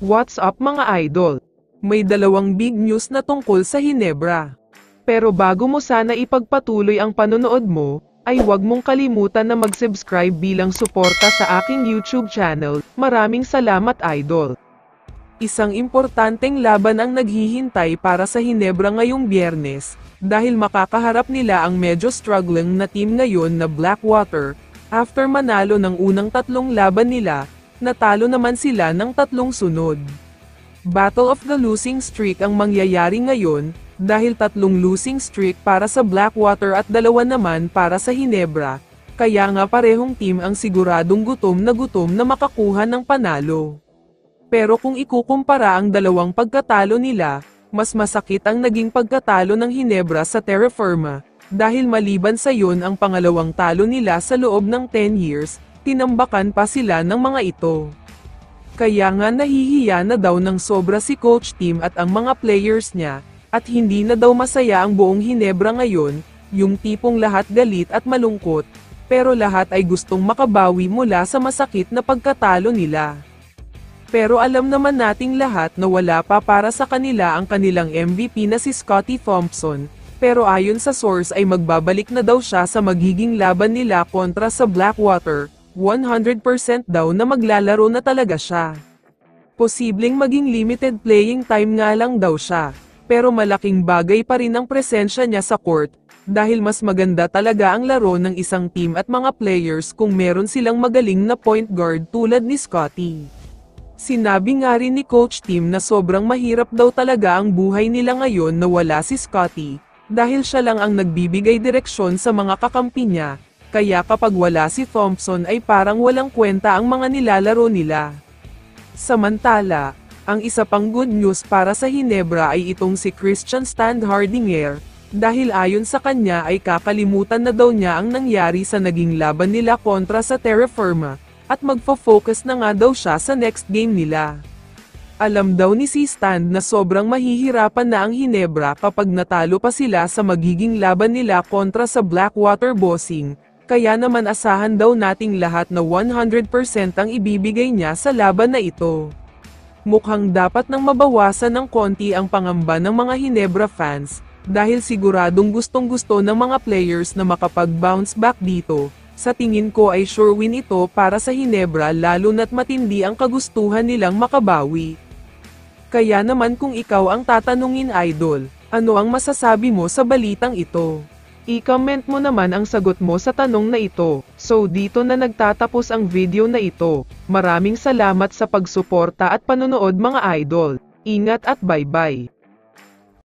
What's up mga idol? May dalawang big news na tungkol sa Hinebra. Pero bago mo sana ipagpatuloy ang panonood mo, ay huwag mong kalimutan na mag-subscribe bilang suporta sa aking YouTube channel. Maraming salamat idol. Isang importanteng laban ang naghihintay para sa Hinebra ngayong Biyernes, dahil makakaharap nila ang medyo struggling na team ngayon na Blackwater. After manalo ng unang tatlong laban nila, natalo naman sila ng tatlong sunod. Battle of the losing streak ang mangyayari ngayon, dahil tatlong losing streak para sa Blackwater at dalawa naman para sa Hinebra, kaya nga parehong team ang siguradong gutom na makakuha ng panalo. Pero kung ikukumpara ang dalawang pagkatalo nila, mas masakit ang naging pagkatalo ng Hinebra sa Terra Firma, dahil maliban sa yun ang pangalawang talo nila sa loob ng 10 years, tinambakan pa sila ng mga ito. Kaya nga nahihiya na daw ng sobra si coach team at ang mga players niya, at hindi na daw masaya ang buong Hinebra ngayon, yung tipong lahat galit at malungkot, pero lahat ay gustong makabawi mula sa masakit na pagkatalo nila. Pero alam naman nating lahat na wala pa para sa kanila ang kanilang MVP na si Scottie Thompson, pero ayon sa source ay magbabalik na daw siya sa magiging laban nila kontra sa Blackwater. 100% daw na maglalaro na talaga siya. Posibleng maging limited playing time nga lang daw siya, pero malaking bagay pa rin ang presensya niya sa court, dahil mas maganda talaga ang laro ng isang team at mga players kung meron silang magaling na point guard tulad ni Scottie. Sinabi nga rin ni coach team na sobrang mahirap daw talaga ang buhay nila ngayon na wala si Scottie, dahil siya lang ang nagbibigay direksyon sa mga kakampi niya. Kaya kapag wala si Thompson ay parang walang kwenta ang mga nilalaro nila. Samantala, ang isa pang good news para sa Hinebra ay itong si Christian Standhardinger, dahil ayon sa kanya ay kakalimutan na daw niya ang nangyari sa naging laban nila kontra sa Terra Firma, at magfo-focus na nga daw siya sa next game nila. Alam daw ni si Stand na sobrang mahihirapan na ang Hinebra kapag natalo pa sila sa magiging laban nila kontra sa Blackwater Bossing. Kaya naman asahan daw nating lahat na 100% ang ibibigay niya sa laban na ito. Mukhang dapat nang mabawasan ng konti ang pangamba ng mga Hinebra fans, dahil siguradong gustong-gusto ng mga players na makapag-bounce back dito. Sa tingin ko ay sure win ito para sa Hinebra lalo na't matindi ang kagustuhan nilang makabawi. Kaya naman kung ikaw ang tatanungin idol, ano ang masasabi mo sa balitang ito? I-comment mo naman ang sagot mo sa tanong na ito. So dito na nagtatapos ang video na ito. Maraming salamat sa pagsuporta at panonood mga idol. Ingat at bye-bye.